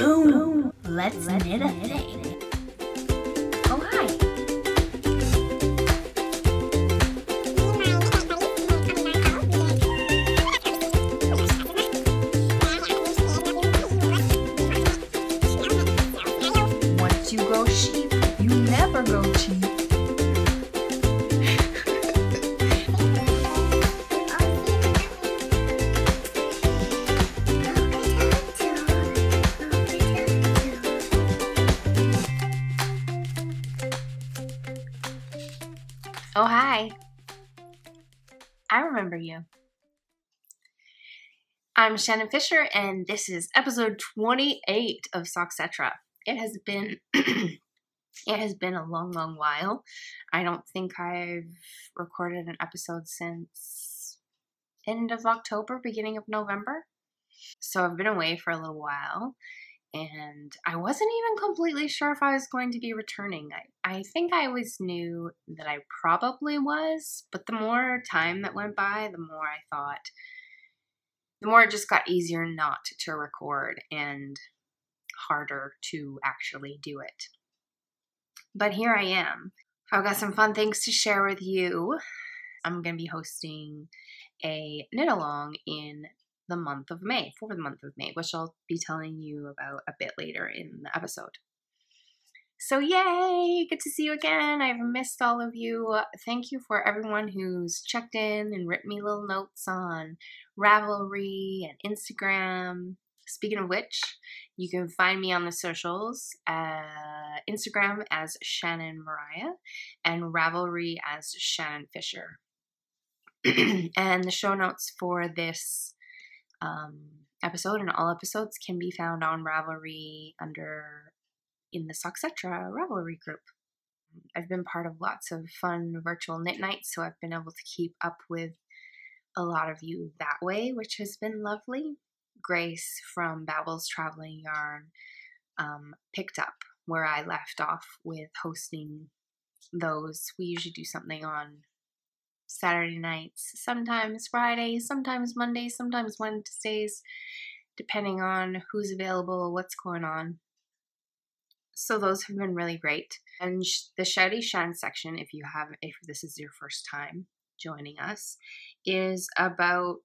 Boom! Let's knit a thing. Oh, hi. Once you go sheep, you never go cheap. Oh, hi. I remember you. I'm Shannon Fisher, and this is episode 28 of Soxcetera. It has been a long, long while. I don't think I've recorded an episode since end of October, beginning of November. So I've been away for a little while. And I wasn't even completely sure if I was going to be returning. I think I always knew that I probably was, but the more time that went by, the more I thought, the more it just got easier not to record and harder to actually do it. But here I am. I've got some fun things to share with you. I'm going to be hosting a knit along in the month of May, for the month of May, which I'll be telling you about a bit later in the episode. So yay, good to see you again. I've missed all of you. Thank you for everyone who's checked in and written me little notes on Ravelry and Instagram. Speaking of which, you can find me on the socials, Instagram as Shannon Mariah and Ravelry as shannonfisher. And the show notes for this episode and all episodes can be found on Ravelry in the soxcetera Ravelry group. I've been part of lots of fun virtual knit nights, so I've been able to keep up with a lot of you that way, which has been lovely. Grace from Babel's Traveling Yarn picked up where I left off with hosting those. We usually do something on Saturday nights, sometimes Fridays, sometimes Mondays, sometimes Wednesdays, depending on who's available, what's going on. So those have been really great. And the Shouty Shan section, if this is your first time joining us, is about,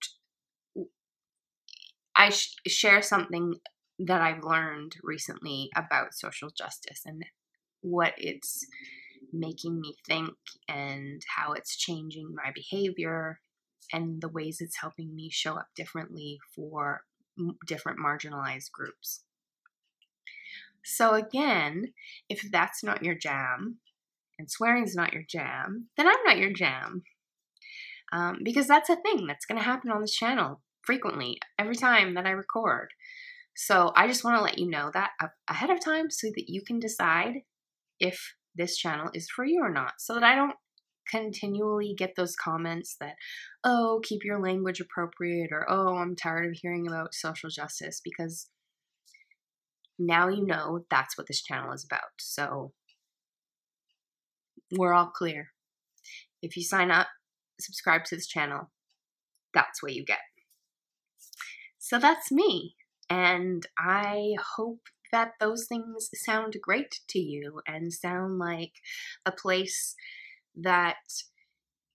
I share something that I've learned recently about social justice and what it's making me think and how it's changing my behavior and the ways it's helping me show up differently for different marginalized groups. So again, if that's not your jam and swearing's not your jam, then I'm not your jam. Because that's a thing that's going to happen on this channel frequently, every time that I record. So I just want to let you know that ahead of time so that you can decide if this channel is for you or not, so that I don't continually get those comments that, oh, keep your language appropriate, or oh, I'm tired of hearing about social justice, because now you know that's what this channel is about. So we're all clear. If you sign up, subscribe to this channel, that's what you get. So that's me, and I hope that those things sound great to you and sound like a place that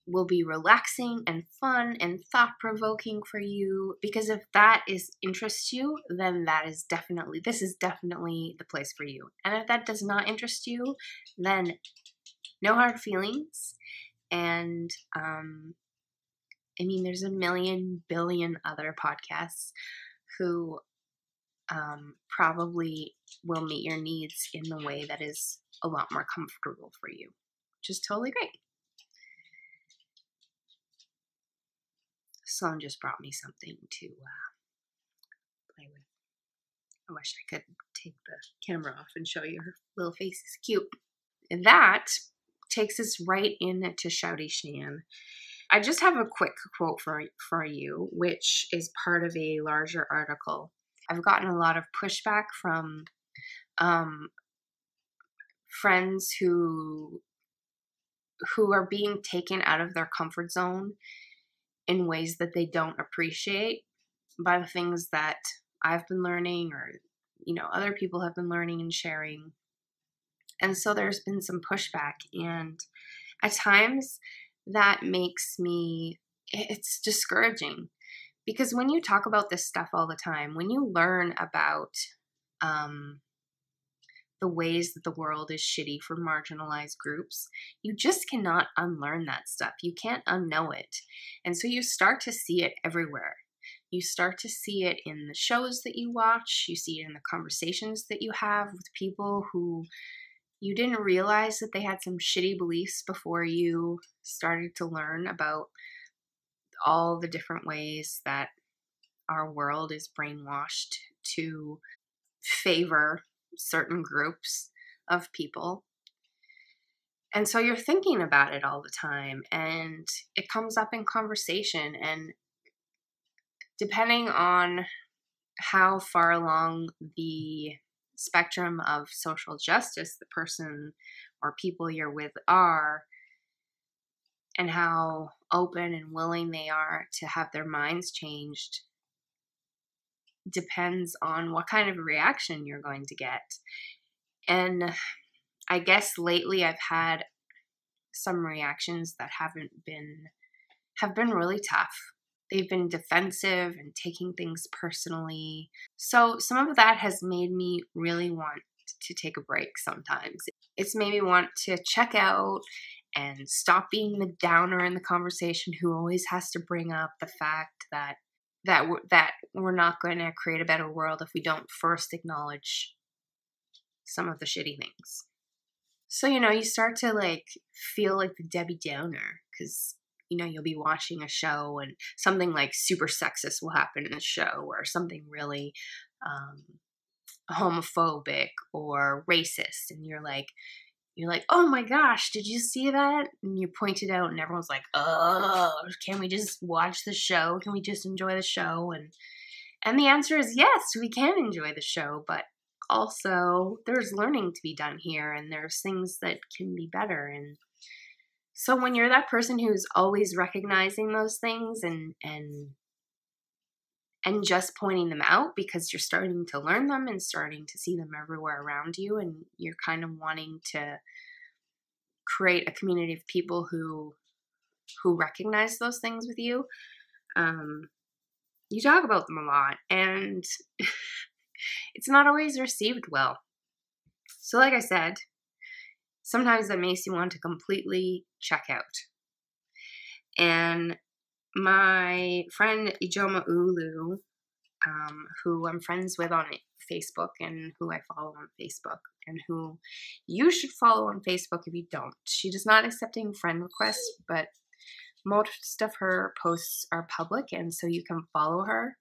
will be relaxing and fun and thought-provoking for you, because if that interests you, then this is definitely the place for you. And if that does not interest you, then no hard feelings. And I mean, there's a million billion other podcasts who probably will meet your needs in the way that is a lot more comfortable for you, which is totally great. Sloan just brought me something to play with. I wish I could take the camera off and show you her little face is cute. And that takes us right into Shouty Shan. I just have a quick quote for you, which is part of a larger article. I've gotten a lot of pushback from friends who are being taken out of their comfort zone in ways that they don't appreciate by the things that I've been learning, or you know, other people have been learning and sharing. And so there's been some pushback, and at times that makes me, it's discouraging, because when you talk about this stuff all the time, when you learn about the ways that the world is shitty for marginalized groups, you just cannot unlearn that stuff. You can't unknow it. And so you start to see it everywhere. You start to see it in the shows that you watch. You see it in the conversations that you have with people who you didn't realize that they had some shitty beliefs before you started to learn about all the different ways that our world is brainwashed to favor certain groups of people. And so you're thinking about it all the time, and it comes up in conversation, and depending on how far along the spectrum of social justice the person or people you're with are, and how open and willing they are to have their minds changed, depends on what kind of a reaction you're going to get. And I guess lately I've had some reactions that have been really tough. They've been defensive and taking things personally. So some of that has made me really want to take a break sometimes. It's made me want to check out and stop being the downer in the conversation who always has to bring up the fact that we're not going to create a better world if we don't first acknowledge some of the shitty things. So, you know, you start to like feel like the Debbie Downer, because, you know, you'll be watching a show and something like super sexist will happen in the show, or something really homophobic or racist, and you're like, oh my gosh, did you see that? And you point it out, and everyone's like, oh, can we just watch the show? Can we just enjoy the show? And the answer is yes, we can enjoy the show, but also there's learning to be done here, and there's things that can be better. And so when you're that person who's always recognizing those things and just pointing them out because you're starting to learn them and starting to see them everywhere around you, and you're kind of wanting to create a community of people who recognize those things with you, you talk about them a lot, and it's not always received well. So like I said, sometimes that makes you want to completely check out. And my friend Ijoma Ulu, who I'm friends with on Facebook and who I follow on Facebook, and who you should follow on Facebook if you don't. She does not accepting friend requests, but most of her posts are public, and so you can follow her.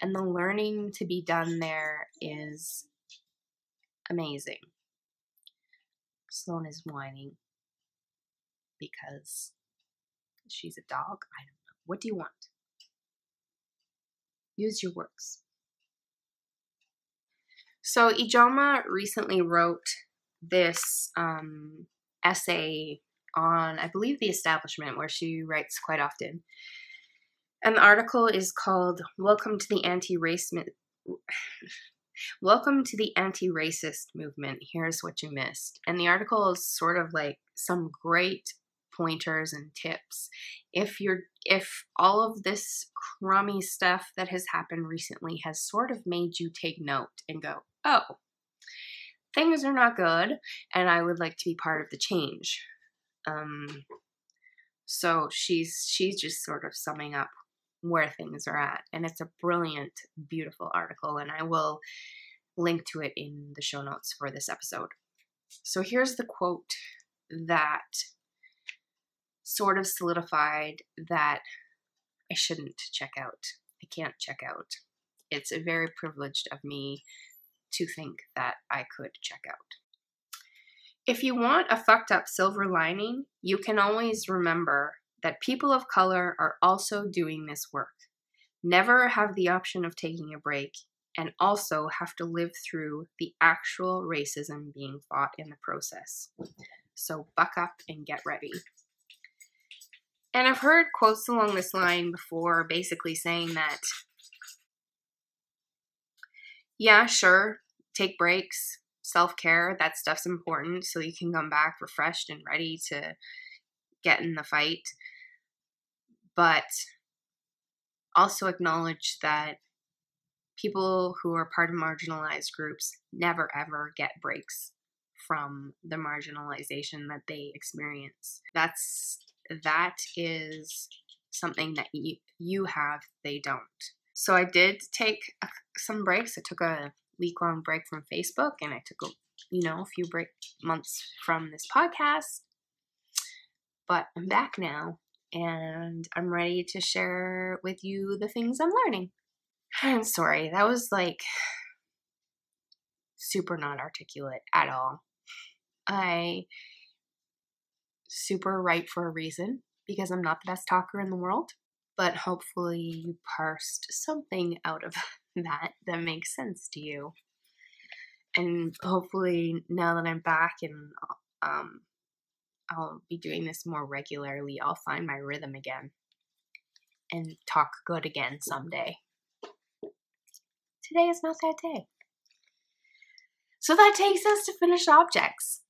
And the learning to be done there is amazing. Sloan is whining because she's a dog. I don't know. What do you want? Use your words. So Ijoma recently wrote this essay on, I believe, The Establishment, where she writes quite often. And the article is called Welcome to the Anti-Racist Movement. Here's what you missed. And the article is sort of like some great pointers and tips. If all of this crummy stuff that has happened recently has sort of made you take note and go, oh, things are not good, and I would like to be part of the change. So she's just sort of summing up where things are at, and it's a brilliant, beautiful article, and I will link to it in the show notes for this episode. So here's the quote that sort of solidified that I shouldn't check out. I can't check out. It's very privileged of me to think that I could check out. If you want a fucked up silver lining, you can always remember that people of color are also doing this work, never have the option of taking a break, and also have to live through the actual racism being fought in the process. So buck up and get ready. And I've heard quotes along this line before, basically saying that Yeah, sure, take breaks, self-care, that stuff's important so you can come back refreshed and ready to get in the fight. But also acknowledge that people who are part of marginalized groups never ever get breaks from the marginalization that they experience. That is something that you have, they don't. So I did take some breaks. I took a week-long break from Facebook, and I took a few months from this podcast. But I'm back now, and I'm ready to share with you the things I'm learning. I'm sorry, that was like super not articulate at all. I super write for a reason because I'm not the best talker in the world, but hopefully you parsed something out of that makes sense to you. And hopefully now that I'm back and I'll be doing this more regularly, I'll find my rhythm again and talk good again someday. Today is not that day. So that takes us to finished objects,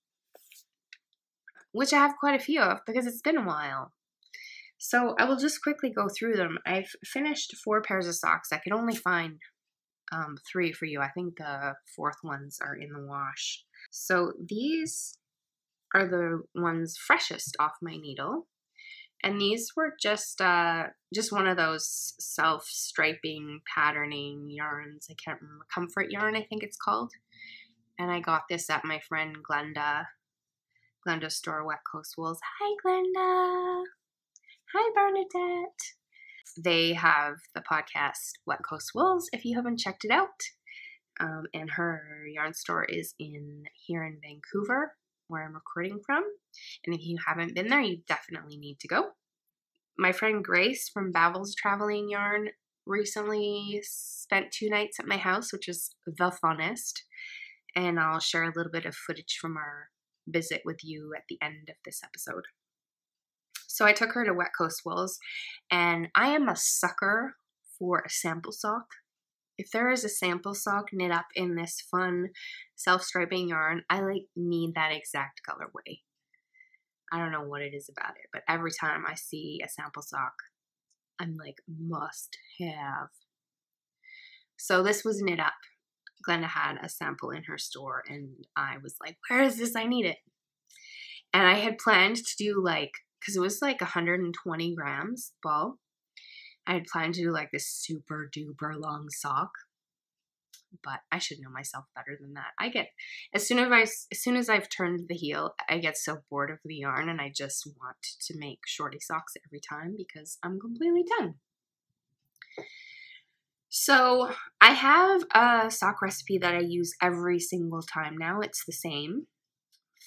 which I have quite a few of because it's been a while. So I will just quickly go through them. I've finished 4 pairs of socks. I could only find 3 for you. I think the 4th ones are in the wash. So these are the ones freshest off my needle. And these were just one of those self-striping patterning yarns. I can't remember. Comfort yarn, I think it's called. And I got this at my friend Glenda's store, Wet Coast Wools. Hi, Glenda. Hi, Bernadette. They have the podcast Wet Coast Wools, if you haven't checked it out. And her yarn store is here in Vancouver, where I'm recording from. And if you haven't been there, you definitely need to go. My friend Grace from Babble's Traveling Yarn recently spent 2 nights at my house, which is the funnest. And I'll share a little bit of footage from our visit with you at the end of this episode. So I took her to Wet Coast Wools, and I am a sucker for a sample sock. If there is a sample sock knit up in this fun self-striping yarn, I need that exact colorway. I don't know what it is about it, but every time I see a sample sock, I'm like, must have. So this was knit up. Glenda had a sample in her store, and I was like, where is this? I need it. And I had planned to do because it was 120 grams ball. I had planned to do this super duper long sock, but I should know myself better than that. As soon as I've turned the heel, I get so bored of the yarn, and I just want to make shorty socks every time because I'm completely done. So I have a sock recipe that I use every single time now. It's the same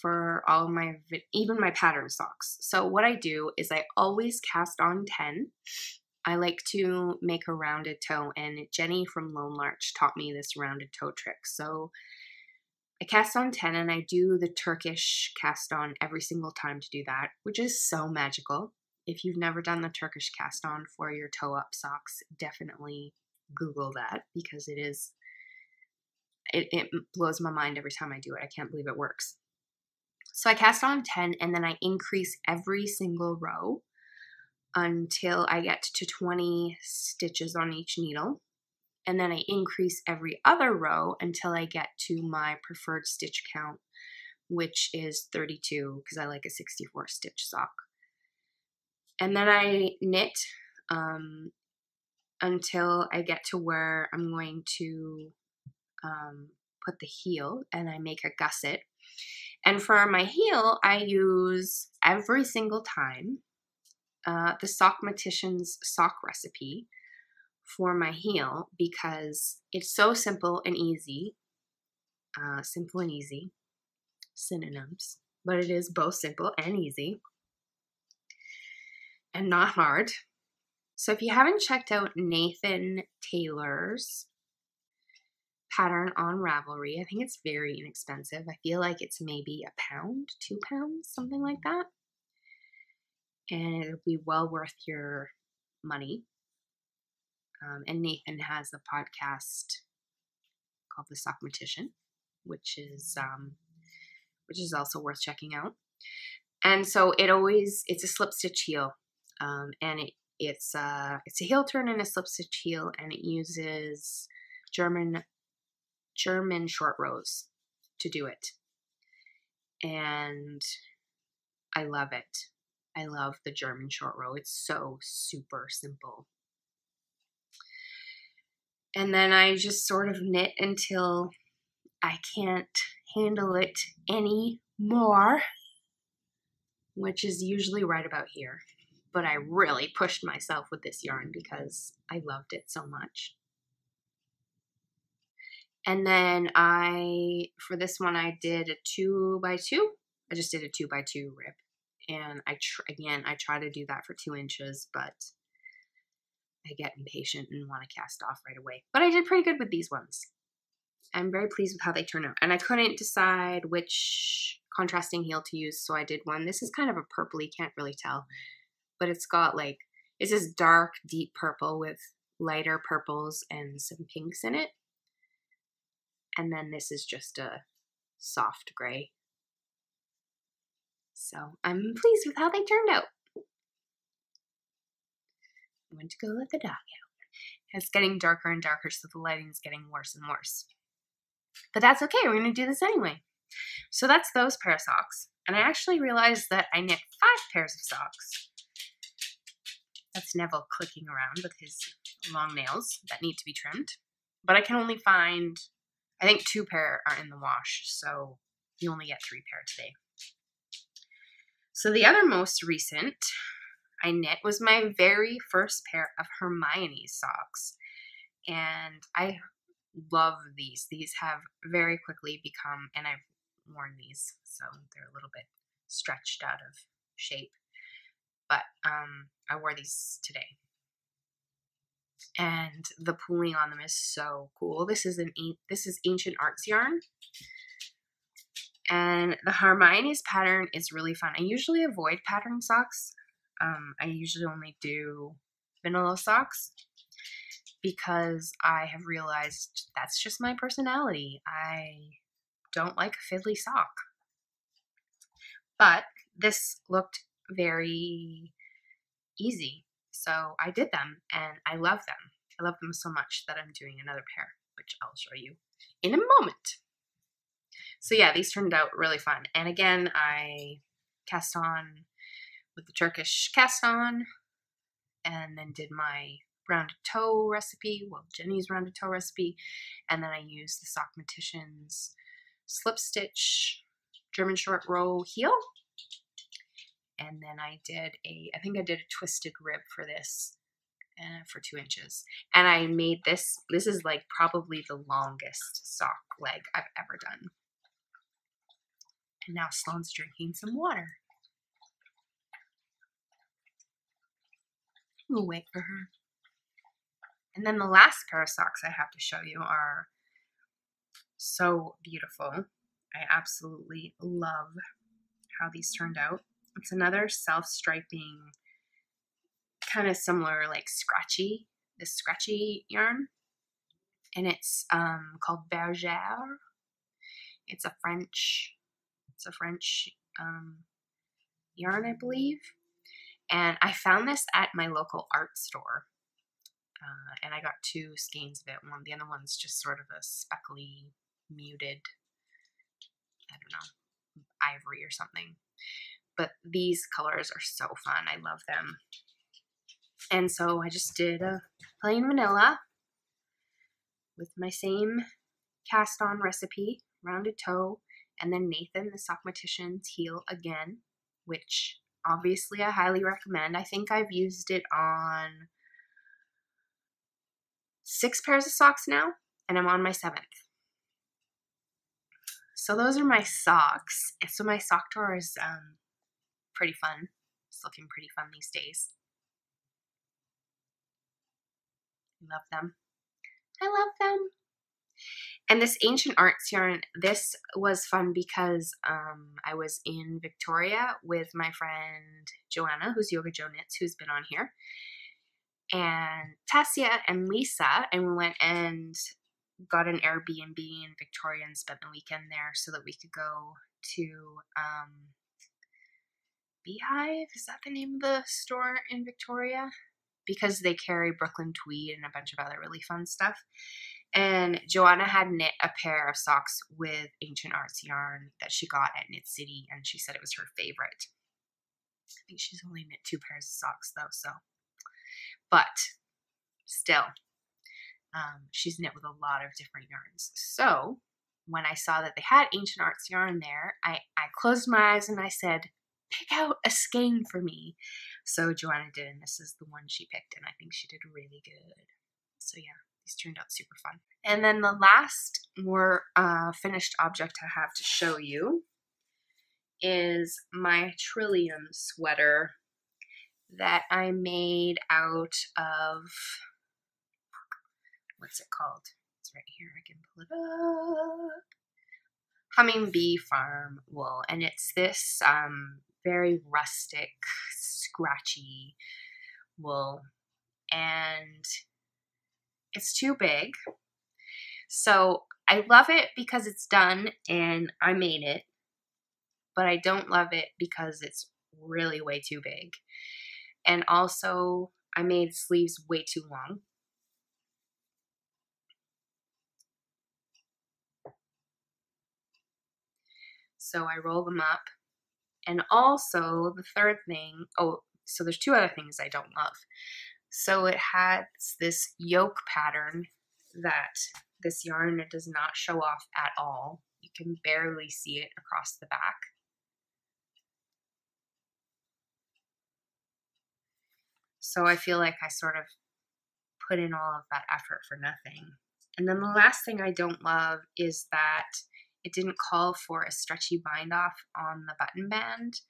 for all my, even my pattern socks. So what I do is I always cast on 10. I like to make a rounded toe, and Jenny from Lone Larch taught me this rounded toe trick. So I cast on 10, and I do the Turkish cast on every single time to do that, which is so magical. If you've never done the Turkish cast on for your toe up socks, definitely Google that because it blows my mind every time I do it. I can't believe it works. So I cast on 10, and then I increase every single row until I get to 20 stitches on each needle. And then I increase every other row until I get to my preferred stitch count, which is 32 because I like a 64 stitch sock. And then I knit until I get to where I'm going to put the heel, and I make a gusset. And for my heel, I use every single time the Sockmatician's sock recipe for my heel because it's so simple and easy. Simple and easy, synonyms, but it is both simple and easy and not hard. So if you haven't checked out Nathan Taylor's pattern on Ravelry, I think it's very inexpensive. I feel like it's maybe £1, £2, something like that. And it'll be well worth your money. And Nathan has a podcast called the Sockmatician, which is also worth checking out. And so it's a slip stitch heel, and it's a heel turn and a slip stitch heel, and it uses German short rows to do it. And I love it. I love the German short row. It's so super simple. And then I just sort of knit until I can't handle it anymore, which is usually right about here. But I really pushed myself with this yarn because I loved it so much. And then for this one, I did a 2x2. I just did a 2x2 rib. And I try to do that for 2 inches, but I get impatient and want to cast off right away. But I did pretty good with these ones. I'm very pleased with how they turn out. And I couldn't decide which contrasting heel to use, so I did one. This is kind of a purpley, can't really tell. But it's got it's this dark, deep purple with lighter purples and some pinks in it. And then this is just a soft gray. So I'm pleased with how they turned out. I went to go let the dog out. It's getting darker and darker, so the lighting's getting worse and worse. But that's okay, we're going to do this anyway. So that's those pair of socks. And I actually realized that I knit 5 pairs of socks. That's Neville clicking around with his long nails that need to be trimmed. But I can only find, I think 2 pair are in the wash, so you only get 3 pair today. So the other most recent I knit was my very first pair of Hermione's socks. And I love these. These have very quickly become, and I've worn these, so they're a little bit stretched out of shape. But I wore these today. And the pooling on them is so cool. This is Ancient Arts yarn. And the Hermione's pattern is really fun. I usually avoid pattern socks. I usually only do vanilla socks because I have realized that's just my personality. I don't like a fiddly sock. But this looked very easy, so I did them and I love them. I love them so much that I'm doing another pair, which I'll show you in a moment. So yeah, these turned out really fun. And again, I cast on with the Turkish cast on, and then did my rounded toe recipe, well, Jenny's rounded toe recipe, and then I used the Sockmatician's slip stitch German short row heel. And then I think I did a twisted rib for this for 2 inches. And I made this is probably the longest sock leg I've ever done. And now Sloane's drinking some water. We'll wait for her. And then the last pair of socks I have to show you are so beautiful. I absolutely love how these turned out. It's another self-striping, kind of similar, this scratchy yarn. And it's called Bergère. It's a French yarn, I believe. And I found this at my local art store. And I got 2 skeins of it. The other one's just sort of a speckly, muted, I don't know, ivory or something. But these colors are so fun. I love them. And so I just did a plain vanilla with my same cast on recipe, rounded toe, and then Nathan, the Sockmatician's heel again, which obviously I highly recommend. I think I've used it on 6 pairs of socks now, and I'm on my 7th. So those are my socks. So my sock drawer is pretty fun. It's looking pretty fun these days. I love them. I love them. And this Ancient Arts yarn, this was fun because I was in Victoria with my friend Joanna, who's Yoga Jo Knits, who's been on here, and Tassia and Lisa, and we went and got an Airbnb in Victoria and spent the weekend there so that we could go to Beehive. Is that the name of the store in Victoria? Because they carry Brooklyn tweed and a bunch of other really fun stuff. And Joanna had knit a pair of socks with Ancient Arts yarn that she got at Knit City, and she said it was her favorite. I think she's only knit 2 pairs of socks though, so. But still, she's knit with a lot of different yarns. So when I saw that they had Ancient Arts yarn there, I closed my eyes and I said, pick out a skein for me. So Joanna did, and this is the one she picked, and I think she did really good. So yeah, these turned out super fun. And then the last more finished object I have to show you is my Trillium sweater that I made out of, what's it called? It's right here, I can pull it up. Humming Bee Farm wool, and it's this very rustic, scratchy wool, and it's too big. So I love it because it's done and I made it, but I don't love it because it's really way too big. And also I made sleeves way too long. So I roll them up. And also the third thing, so there's 2 other things I don't love. So it has this yoke pattern that this yarn does not show off at all. You can barely see it across the back. So I feel like I sort of put in all of that effort for nothing. And then the last thing I don't love is that it didn't call for a stretchy bind off on the button band.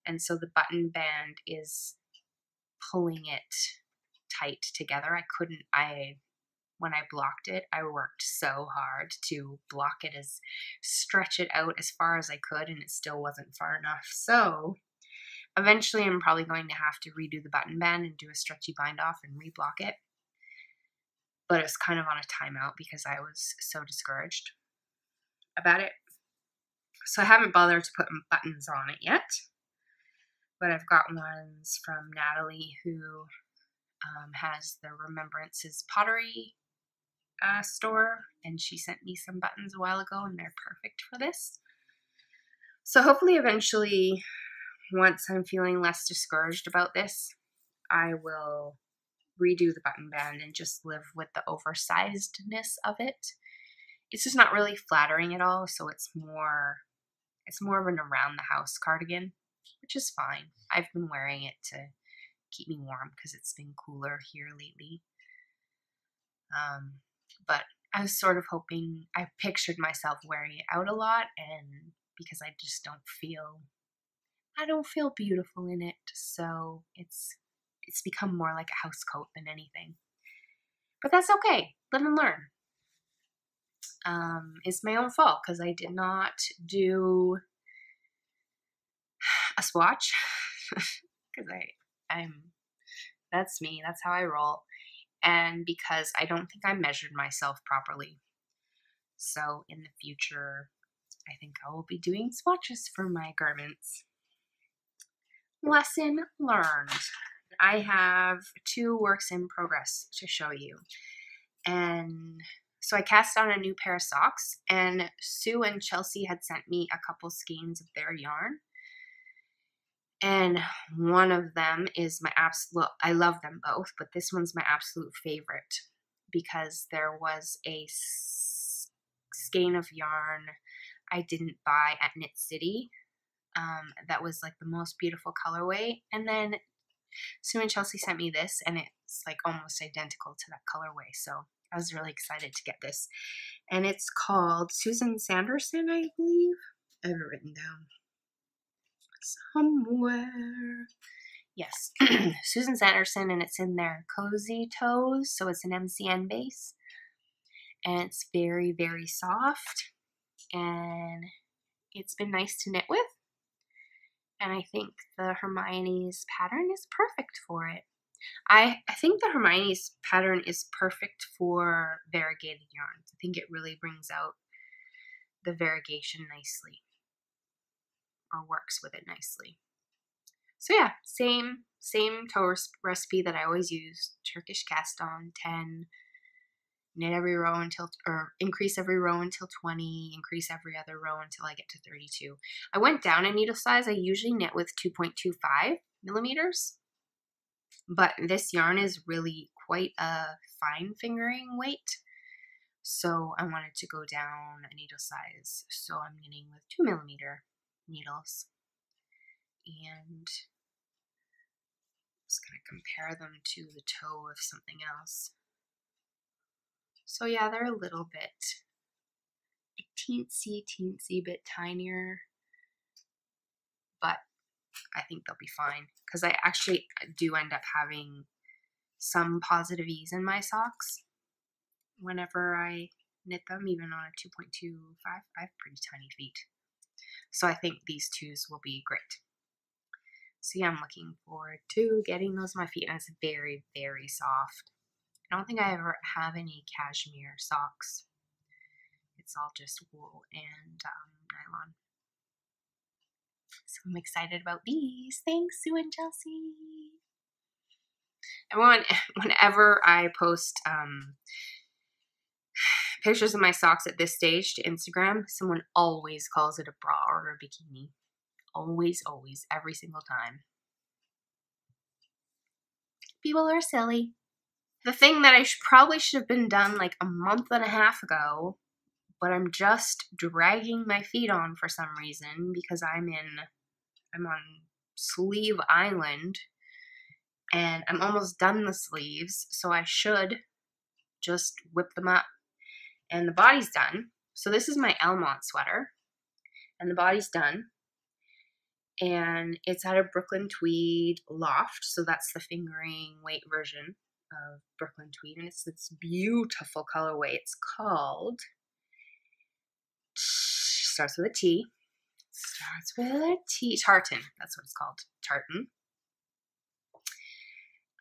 And so the button band is pulling it tight together. When I blocked it, I worked so hard to block it stretch it out as far as I could, and it still wasn't far enough. So eventually I'm probably going to have to redo the button band and do a stretchy bind off and reblock it. But it's kind of on a timeout because I was so discouraged about it. So I haven't bothered to put buttons on it yet, but I've got ones from Natalie, who has the Remembrances Pottery store, and she sent me some buttons a while ago, and they're perfect for this. So hopefully eventually, once I'm feeling less discouraged about this, I will redo the button band and just live with the oversizedness of it. It's just not really flattering at all, so it's more of an around the house cardigan, which is fine. I've been wearing it to keep me warm because it's been cooler here lately. But I was sort of hoping, I pictured myself wearing it out a lot, and because I just don't feel beautiful in it, so it's become more like a house coat than anything. But that's okay. Live and learn. It's my own fault because I did not do a swatch because that's me. That's how I roll. And because I don't think I measured myself properly. So in the future, I think I will be doing swatches for my garments. Lesson learned. I have 2 works in progress to show you. And so I cast on a new pair of socks, and Sue and Chelsea had sent me a couple skeins of their yarn. And one of them is my absolute, I love them both, but this one's my absolute favorite because there was a skein of yarn I didn't buy at Knit City that was like the most beautiful colorway. And then Sue and Chelsea sent me this, and it's like almost identical to that colorway. So I was really excited to get this. And it's called Susan Sanderson, I believe. I have it written down somewhere. Yes, Susan Sanderson, and it's in their Cozy Toes. So it's an MCN base. And it's very, very soft. And it's been nice to knit with. And I think the Hermione's pattern is perfect for it. I think the Hermione's pattern is perfect for variegated yarns. I think it really brings out the variegation nicely, or works with it nicely. So yeah, same tow recipe that I always use. Turkish cast on 10, knit every row until, or increase every row until 20, increase every other row until I get to 32. I went down a needle size. I usually knit with 2.25 millimeters, but this yarn is really quite a fine fingering weight. So I wanted to go down a needle size. So I'm knitting with 2 millimeter needles. And I'm just going to compare them to the toe of something else. So yeah, they're a little bit, a teensy bit tinier, but I think they'll be fine because I actually do end up having some positive ease in my socks whenever I knit them, even on a 2.25. I have pretty tiny feet. So I think these twos will be great. So yeah, I'm looking forward to getting those on my feet, and it's very, very soft. I don't think I ever have any cashmere socks. It's all just wool and nylon. So I'm excited about these. Thanks, Sue and Chelsea. Everyone, whenever I post pictures of my socks at this stage to Instagram, someone always calls it a bra or a bikini. Always, always, every single time. People are silly. The thing that I probably should have been done like a month and a half ago, but I'm just dragging my feet on for some reason because I'm on Sleeve Island and I'm almost done the sleeves, so I should just whip them up. And the body's done. So this is my Elmont sweater, and the body's done. And it's at a Brooklyn Tweed loft, so that's the fingering weight version of Brooklyn Tweed, and it's this beautiful colorway. It's called, starts with a T. Starts with a T. Tartan. That's what it's called. Tartan.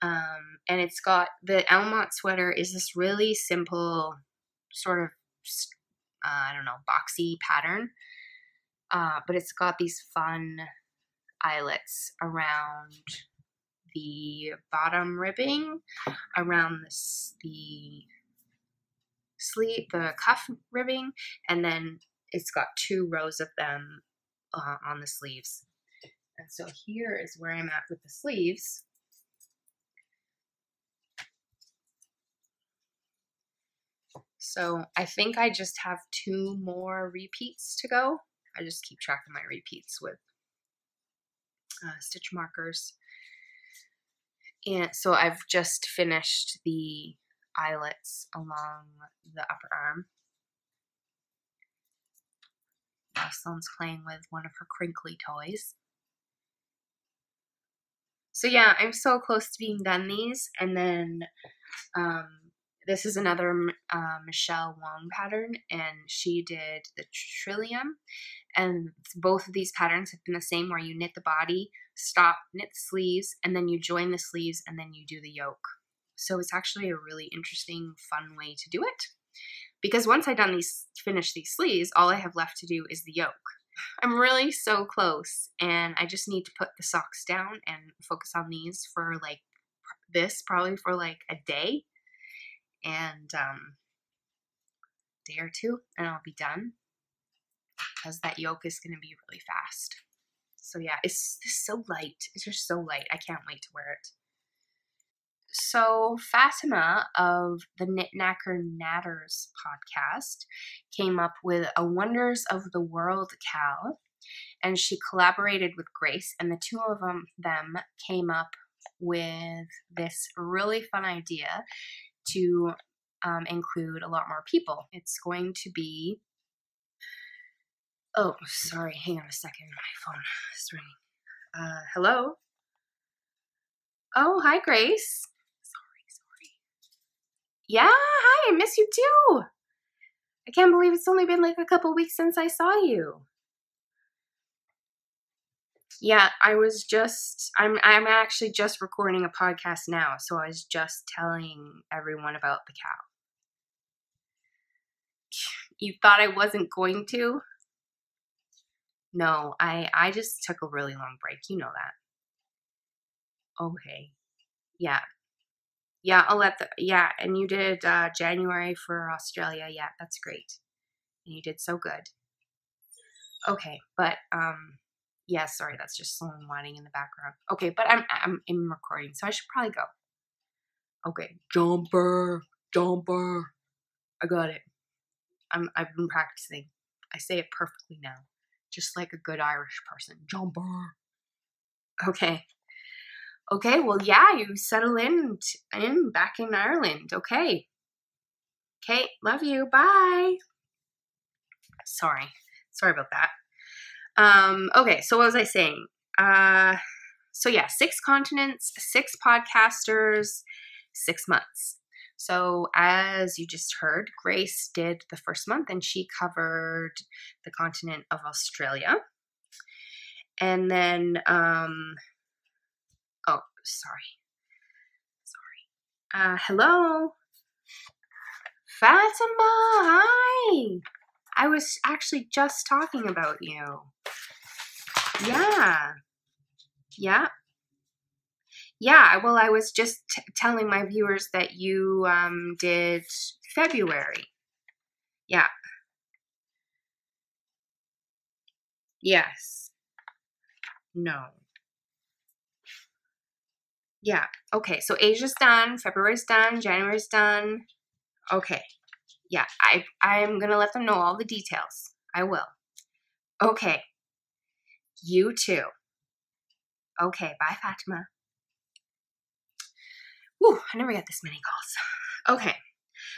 And it's got, the Elmont sweater is this really simple sort of, I don't know, boxy pattern. But it's got these fun eyelets around the bottom ribbing, around the sleeve, the cuff ribbing, and then it's got 2 rows of them on the sleeves. And so here is where I'm at with the sleeves. So I think I just have 2 more repeats to go. I just keep track of my repeats with stitch markers. And so I've just finished the eyelets along the upper arm. Jocelyn's playing with one of her crinkly toys. So yeah, I'm so close to being done these. And then this is another Michelle Wong pattern, and she did the Trillium. And both of these patterns have been the same, where you knit the body, stop, knit the sleeves, and then you join the sleeves, and then you do the yoke. So it's actually a really interesting, fun way to do it. Because once I've done finish these sleeves, all I have left to do is the yoke. I'm really so close, and I just need to put the socks down and focus on these for like this, probably for like a day, and day or 2, and I'll be done. Because that yoke is going to be really fast. So yeah, it's so light. It's just so light. I can't wait to wear it. So Fatima of the Knit Knacker Natters podcast came up with a Wonders of the World cal, and she collaborated with Grace, and the 2 of them came up with this really fun idea to include a lot more people. It's going to be, oh, sorry, hang on a second, my phone is ringing. Hello? Oh, hi, Grace. Sorry. Yeah, hi, I miss you too. I can't believe it's only been like a couple weeks since I saw you. Yeah, I'm actually just recording a podcast now, so I was just telling everyone about the cow. You thought I wasn't going to? No, I just took a really long break. You know that. Okay. Yeah. Yeah, yeah, and you did January for Australia. Yeah, that's great. And you did so good. Okay, but yeah, sorry, that's just someone whining in the background. Okay, but I'm in recording, so I should probably go. Okay, jumper. I got it. I've been practicing. I say it perfectly now, just like a good Irish person. Jumper. Okay. Okay, well, yeah, you settle in back in Ireland. Okay. Okay, love you. Bye. Sorry about that. Okay, so what was I saying? So yeah, 6 continents, 6 podcasters, 6 months. So as you just heard, Grace did the first month and she covered the continent of Australia. And then, oh, sorry. Hello? Fatima, hi! I was actually just talking about you. Yeah. Yeah, well, I was just telling my viewers that you did February. Yeah. Yes. No. Yeah. Okay, so Asia's done, February's done, January's done. Okay. Yeah, I'm going to let them know all the details. I will. Okay. You too. Okay, bye, Fatima. Whew, I never get this many calls. Okay.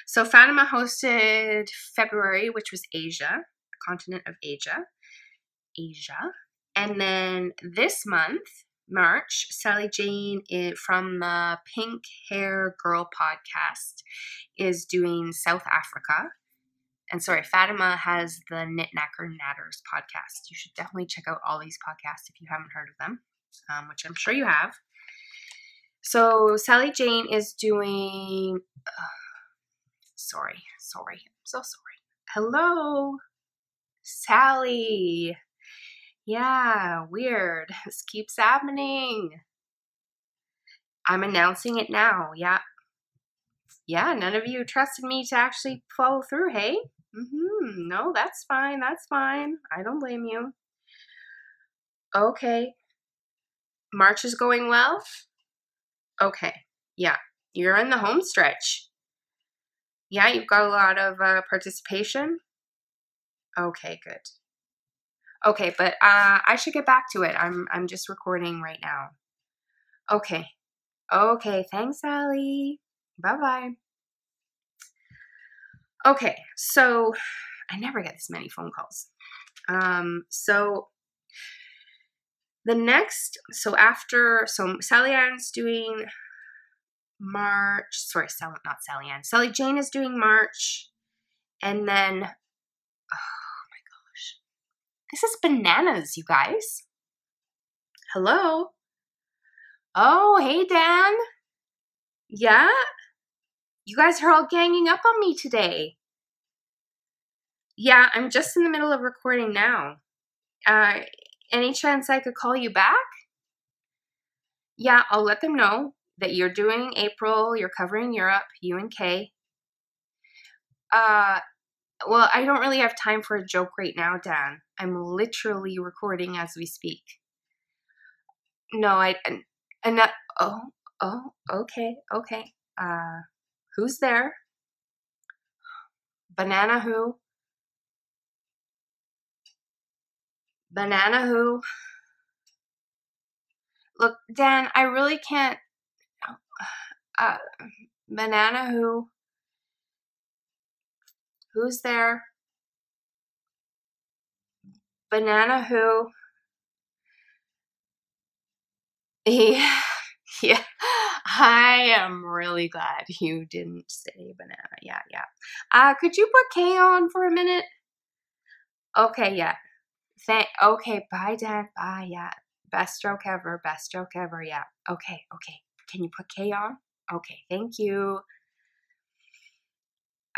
So Fatima hosted February, which was Asia, the continent of Asia. And then this month, March, Sally Jane from the Pink Hair Girl podcast is doing South Africa. And sorry, Fatima has the Knit Knacker Natters podcast. You should definitely check out all these podcasts if you haven't heard of them, which I'm sure you have. So Sally Jane is doing... Sorry. I'm so sorry. Hello, Sally. Yeah, weird. This keeps happening. I'm announcing it now. Yeah. Yeah, none of you trusted me to actually follow through, hey? No, that's fine. I don't blame you. Okay. March is going well? Okay. Yeah. You're in the home stretch. Yeah, you've got a lot of participation? Okay, good. Okay, but I should get back to it. I'm just recording right now. Okay. Okay, thanks, Sally. Bye-bye. Okay, so I never get this many phone calls. So Sally Ann's doing March. Sorry, not Sally Ann. Sally Jane is doing March. And then, oh my gosh. This is bananas, you guys. Hello? Oh, hey, Dan. Yeah? You guys are all ganging up on me today. Yeah, I'm just in the middle of recording now. Any chance I could call you back? Yeah, I'll let them know that you're doing April, you're covering Europe, you and Kay. Well, I don't really have time for a joke right now, Dan. I'm literally recording as we speak. No, okay. Who's there? Banana who? Banana who? Look, Dan, I really can't. Banana who? Who's there? Banana who? Yeah. I am really glad you didn't say banana. Yeah. Could you put Kay on for a minute? Okay, yeah. Okay, bye, Dad. Bye, yeah. Best joke ever. Best joke ever. Yeah. Okay. Okay. Can you put K on? Okay. Thank you.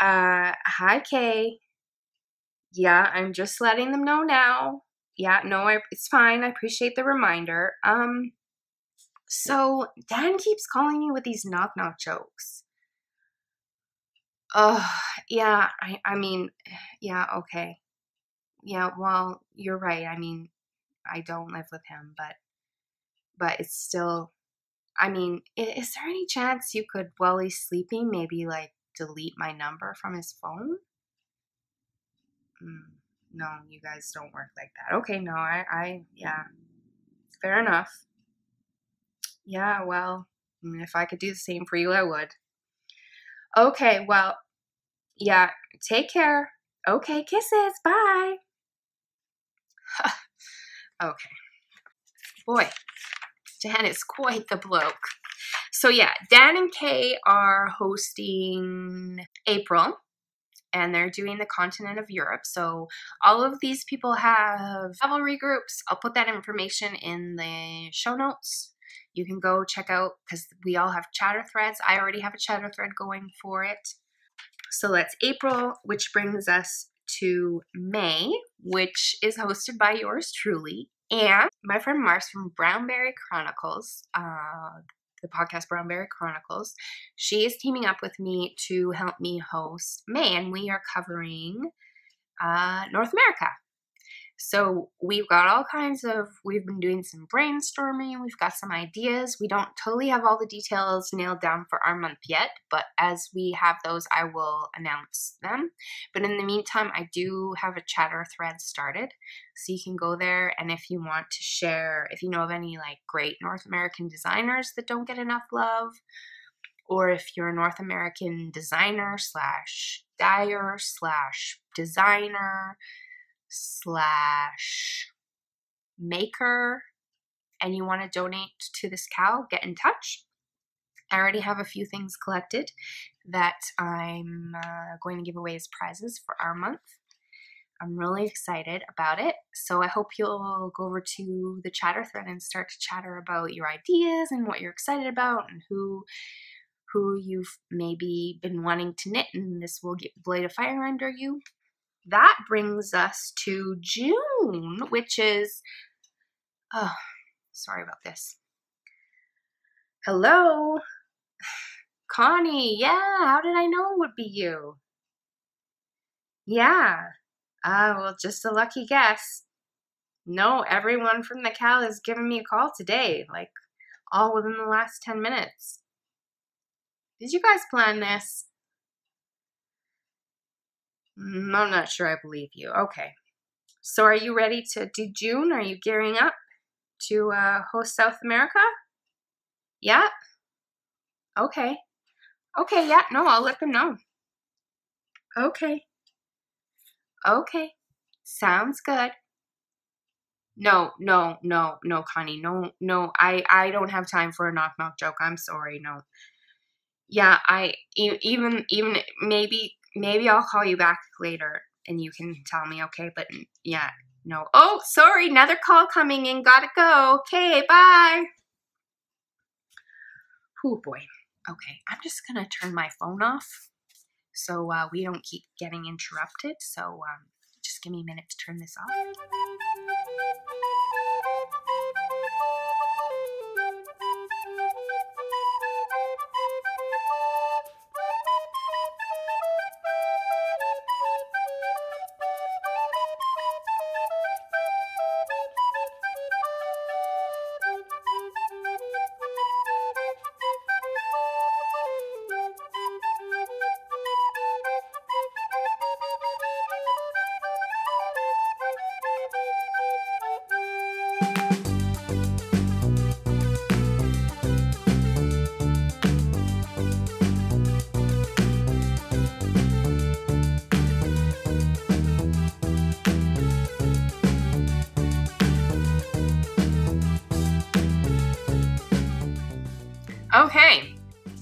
Hi, Kay. Yeah, I'm just letting them know now. Yeah, no, it's fine. I appreciate the reminder. So Dan keeps calling me with these knock-knock jokes. Oh, yeah, I mean, yeah, okay. Yeah, well, you're right. I mean, I don't live with him, but it's still, I mean, is there any chance you could, while he's sleeping, maybe like delete my number from his phone? No, you guys don't work like that. Okay, no, yeah, fair enough. Yeah, well, if I could do the same for you, I would. Okay, well, yeah, take care. Okay, kisses, bye. Okay. Boy, Dan is quite the bloke. So yeah, Dan and Kay are hosting April, and they're doing the continent of Europe. So all of these people have Ravelry groups. I'll put that information in the show notes. You can go check out, because we all have chatter threads. I already have a chatter thread going for it. So that's April, which brings us to May, which is hosted by yours truly and my friend Mars from Brownberry Chronicles, the podcast Brownberry Chronicles. She is teaming up with me to help me host May, and we are covering North America. So we've got all kinds of, we've been doing some brainstorming, we've got some ideas. We don't totally have all the details nailed down for our month yet, but as we have those, I will announce them. But in the meantime, I do have a chatter thread started, so you can go there, and if you want to share, if you know of any like great North American designers that don't get enough love, or if you're a North American designer slash dyer slash designer slash maker and you want to donate to this cow, get in touch. I already have a few things collected that I'm going to give away as prizes for our month. I'm really excited about it. So I hope you'll go over to the chatter thread and start to chatter about your ideas and what you're excited about and who you've maybe been wanting to knit, and this will light a fire under you. That brings us to June, which is, oh, sorry about this. Hello, Connie. Yeah, how did I know it would be you? Yeah, well, just a lucky guess. No, everyone from the Cal has given me a call today, like all within the last 10 minutes. Did you guys plan this? I'm not sure I believe you. Okay. So are you ready to do June? Are you gearing up to host South America? Yeah? Okay. Okay, yeah. No, I'll let them know. Okay. Okay. Sounds good. No, Connie. No. I don't have time for a knock-knock joke. I'm sorry. No. Yeah, even maybe I'll call you back later and you can tell me, okay? But yeah, no. Oh, sorry, another call coming in. Gotta go. Okay, bye. Oh boy. Okay, I'm just gonna turn my phone off so we don't keep getting interrupted. So just give me a minute to turn this off. Okay,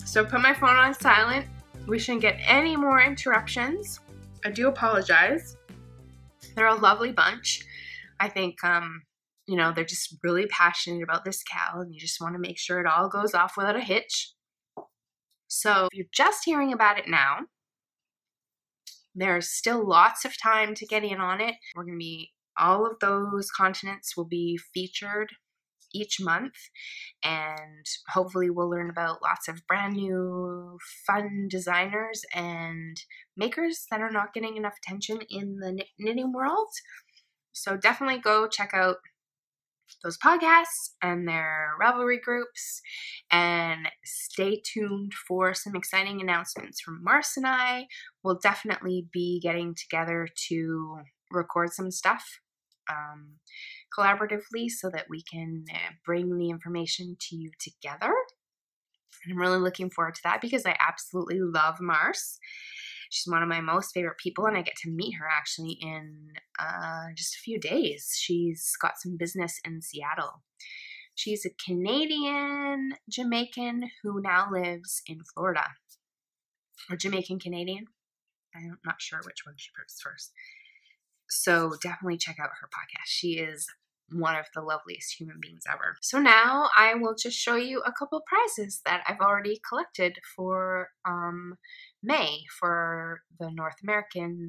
so put my phone on silent. We shouldn't get any more interruptions. I do apologize. They're a lovely bunch. I think you know, they're just really passionate about this cow and you just want to make sure it all goes off without a hitch. So if you're just hearing about it now, there's still lots of time to get in on it. We're going to be, all of those continents will be featured each month, and hopefully we'll learn about lots of brand new fun designers and makers that are not getting enough attention in the knitting world. So definitely go check out those podcasts and their Ravelry groups, and stay tuned for some exciting announcements from Mars and I. We'll definitely be getting together to record some stuff collaboratively so that we can bring the information to you together. And I'm really looking forward to that because I absolutely love Mars. She's one of my most favorite people, and I get to meet her actually in just a few days. She's got some business in Seattle. She's a Canadian Jamaican who now lives in Florida. Or Jamaican Canadian. I'm not sure which one she puts first. So definitely check out her podcast. She is one of the loveliest human beings ever. So now I will just show you a couple of prizes that I've already collected for May for the North American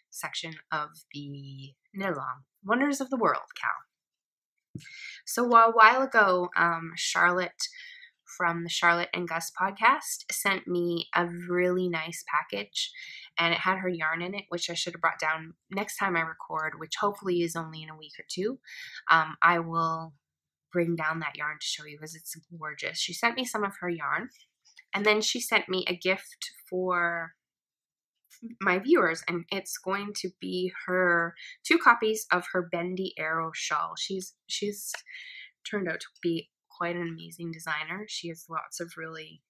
section of the Knit-Along Wonders of the World cow. So a while ago, Charlotte from the Charlotte and Gus podcast sent me a really nice package, and it had her yarn in it, which I should have brought down next time I record, which hopefully is only in a week or two. I will bring down that yarn to show you because it's gorgeous. She sent me some of her yarn, and then she sent me a gift for my viewers, and it's going to be her 2 copies of her Bendy Arrow shawl. She's turned out to be quite an amazing designer. She has lots of really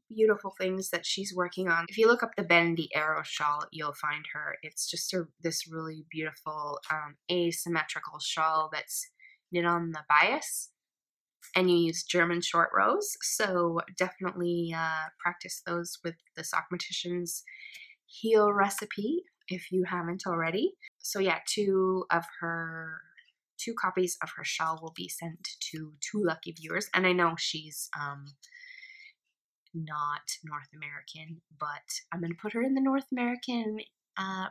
beautiful things that she's working on. If you look up the Bendy Arrow shawl, you'll find her. It's just this really beautiful asymmetrical shawl that's knit on the bias, and you use German short rows. So definitely practice those with the Sockmatician's heel recipe if you haven't already. So yeah, 2 copies of her shawl will be sent to 2 lucky viewers. And I know she's not North American, but I'm going to put her in the North American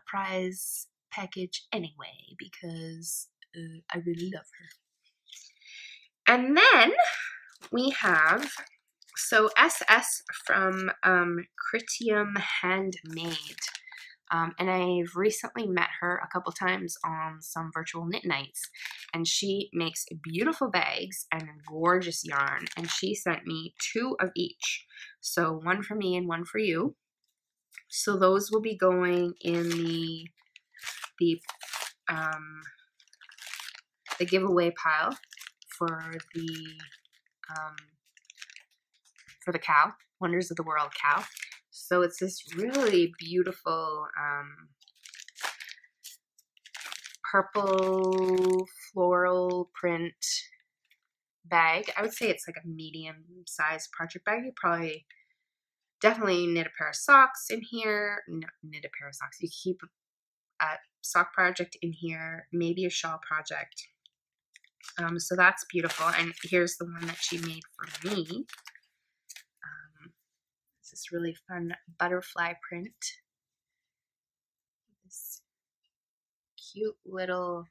prize package anyway because I really love her. And then we have, so SS from Critium Handmade. And I've recently met her a couple times on some virtual knit nights, and she makes beautiful bags and gorgeous yarn, and she sent me 2 of each. So 1 for me and 1 for you. So those will be going in the giveaway pile for the cow, Wonders of the World cow. So it's this really beautiful purple floral print bag. I would say it's like a medium-sized project bag. You probably definitely knit a pair of socks in here. No, knit a pair of socks. You keep a sock project in here, maybe a shawl project. So that's beautiful. And here's the one that she made for me. This really fun butterfly print. This cute little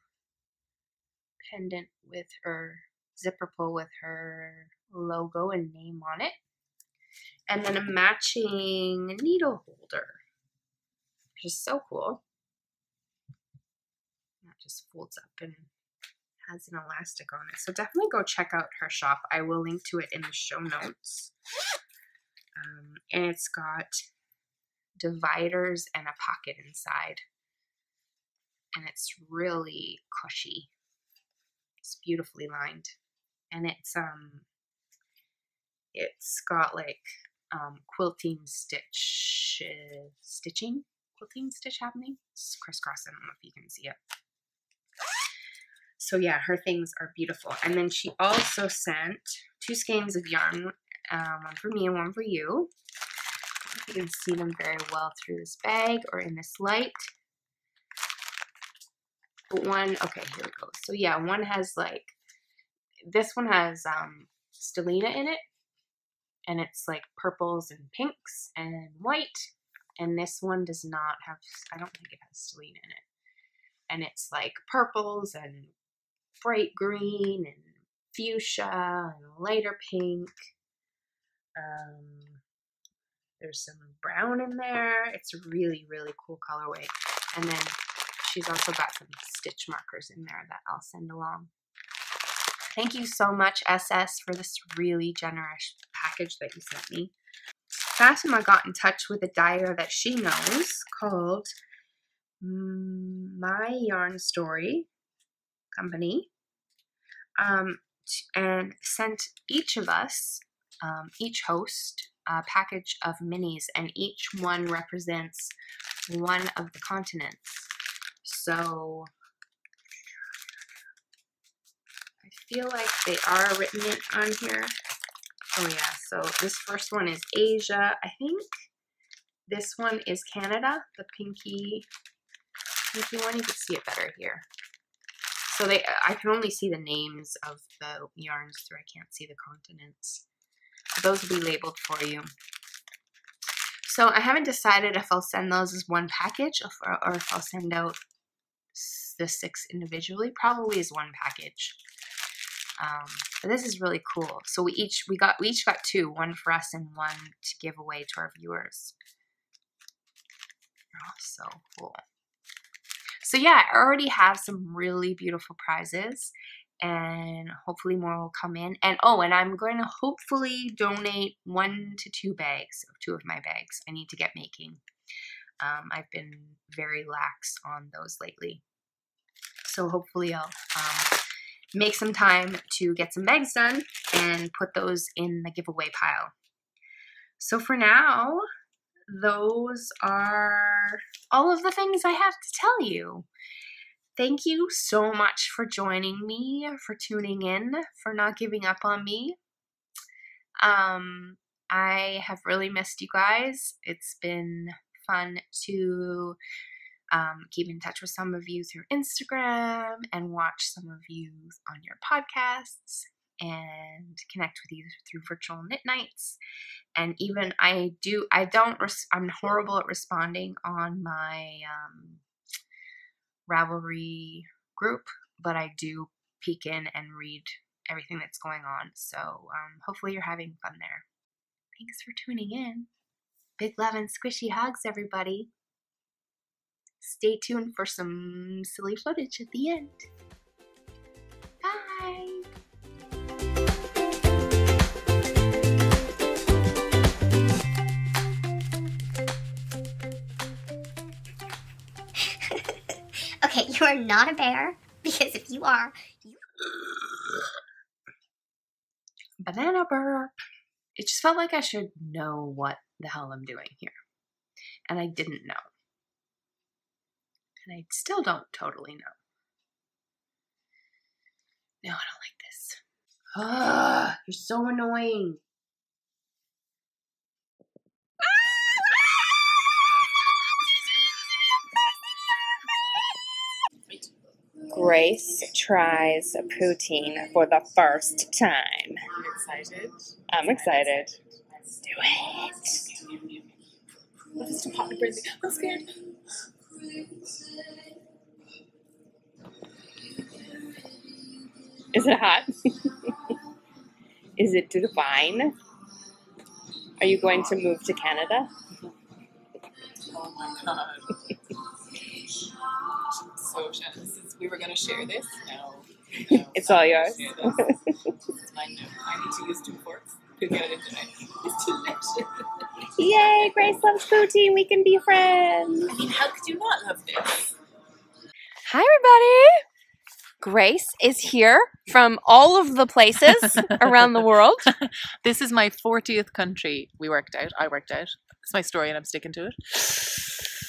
pendant with her zipper pull with her logo and name on it. And then a matching needle holder, which is so cool. That just folds up and has an elastic on it. So definitely go check out her shop. I will link to it in the show notes. And it's got dividers and a pocket inside, and it's really cushy. It's beautifully lined, and it's got like quilting stitch happening. It's crisscross. I don't know if you can see it. So yeah, her things are beautiful. And then she also sent 2 skeins of yarn. 1 for me and 1 for you. I don't know if you can see them very well through this bag or in this light. But one, okay, here it goes. So yeah, one has like, this one has stellina in it, and it's like purples and pinks and white. And this one does not have, I don't think it has stellina in it. And it's like purples and bright green and fuchsia and lighter pink. There's some brown in there. It's a really, really cool colorway. And then she's also got some stitch markers in there that I'll send along. Thank you so much, SS, for this really generous package that you sent me. Fatima got in touch with a dyer that she knows called My Yarn Story Company, and sent each of us, each host, a package of minis, and each one represents one of the continents. So I feel like they are written on here. Oh yeah, so this first one is Asia. I think this one is Canada, the pinky one. You can see it better here. So I can only see the names of the yarns through. I can't see the continents. Those will be labeled for you. So I haven't decided if I'll send those as one package or if I'll send out the 6 individually. Probably as one package. But this is really cool. So we each got 2, one for us and one to give away to our viewers. Oh, so cool. So yeah, I already have some really beautiful prizes, and hopefully more will come in. And oh, and I'm going to hopefully donate 1 to 2 bags of 2 of my bags. I need to get making. I've been very lax on those lately. So hopefully I'll make some time to get some bags done and put those in the giveaway pile. So for now, those are all of the things I have to tell you. Thank you so much for joining me, for tuning in, for not giving up on me. I have really missed you guys. It's been fun to keep in touch with some of you through Instagram and watch some of you on your podcasts and connect with you through virtual knit nights. And even I'm horrible at responding on my Ravelry group, but I do peek in and read everything that's going on. So hopefully you're having fun there. Thanks for tuning in. Big love and squishy hugs, everybody. Stay tuned for some silly footage at the end. Bye! Okay, you are not a bear, because if you are, Banana burp. It just felt like I should know what the hell I'm doing here. And I didn't know. And I still don't totally know. No, I don't like this. Ugh, you're so annoying. Grace tries poutine for the first time. I'm excited. I'm excited. Let's do it. What is too hot to breathe? I'm scared. Is it hot? Is it divine? Are you going to move to Canada? Oh my god. So, Shannon, since we were going to share this, no. It's all yours. Share this. This is mine now. I need to use 2 forks to get it into it. It's delicious. Yay, Grace loves poutine. We can be friends. I mean, how could you not love this? Hi, everybody. Grace is here from all of the places around the world. This is my 40th country. I worked out. It's my story and I'm sticking to it.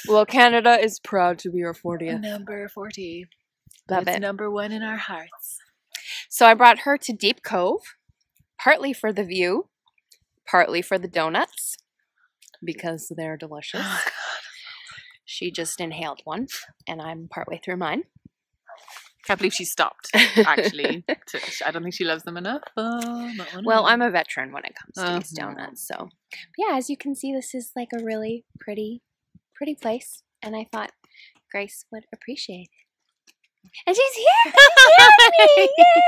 Well, Canada is proud to be your 40th. Number 40. Love It's it. number 1 in our hearts. So I brought her to Deep Cove, partly for the view, partly for the donuts, because they're delicious. Oh, She just inhaled one, and I'm partway through mine. Can't believe she stopped, actually. I don't think she loves them enough. Well, I'm a veteran when it comes to these donuts, so. But yeah, as you can see, this is like a really pretty place, and I thought Grace would appreciate it. And she's here!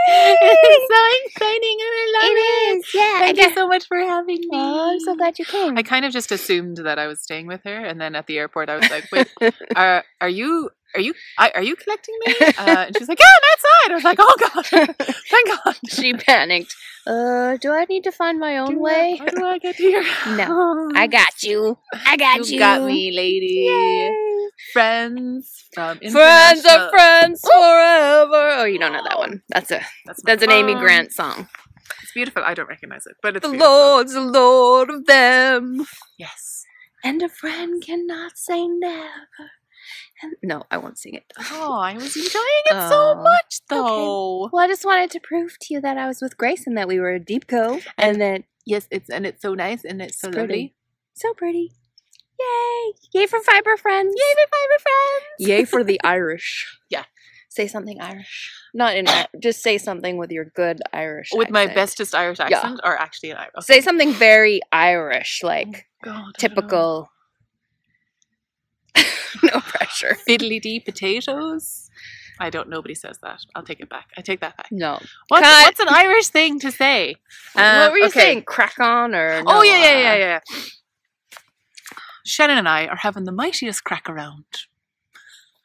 It's so exciting, and I love it! It is, yeah. Thank you so much for having me. Oh, I'm so glad you came. I kind of just assumed that I was staying with her, and then at the airport I was like, wait, are you collecting me? And she's like, yeah, I'm outside. I was like, oh god, thank god. She panicked. Do I need to find my own way? How do I get here? No, I got you. I got you. You got me, lady. Yay. Friends from Friends are friends forever. Oh, you don't know that one. That's an Amy Grant song. It's beautiful. I don't recognize it, but it's The beautiful. Lord's the Lord of them. Yes. And a friend cannot say never. And no, I won't sing it. Oh, I was enjoying it so much, though. Okay. Well, I just wanted to prove to you that I was with Grace and that we were at Deep Cove, and that yes, it's so nice and it's so pretty. lovely. So pretty. Yay! Yay for Fiber Friends! Yay for Fiber Friends! Yay for the Irish. Yeah. Say something Irish. Not in just say something with your good Irish With accent. my bestest Irish accent, or actually an Irish. Say something very Irish, like God, typical. No pressure. Fiddly dee potatoes. I don't. Nobody says that. I'll take it back. I take that back. No. What's an Irish thing to say? What were you saying? Crack on or? No, Oh yeah. Shannon and I are having the mightiest crack around.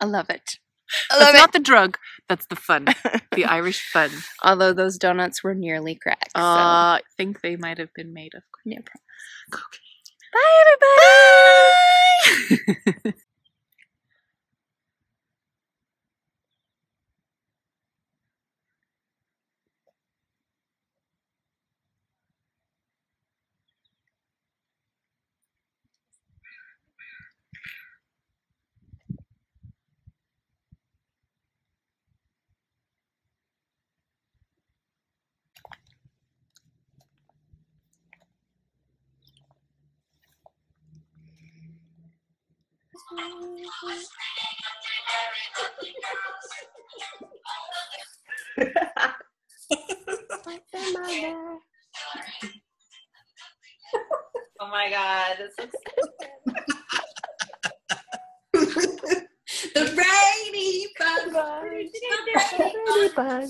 I love it. That's not the drug. That's the fun. The Irish fun. Although those donuts were nearly cracked. So. I think they might have been made of. No problem. Cocaine. Bye, everybody. Bye. Oh my god, this is The rainy bun. Bye.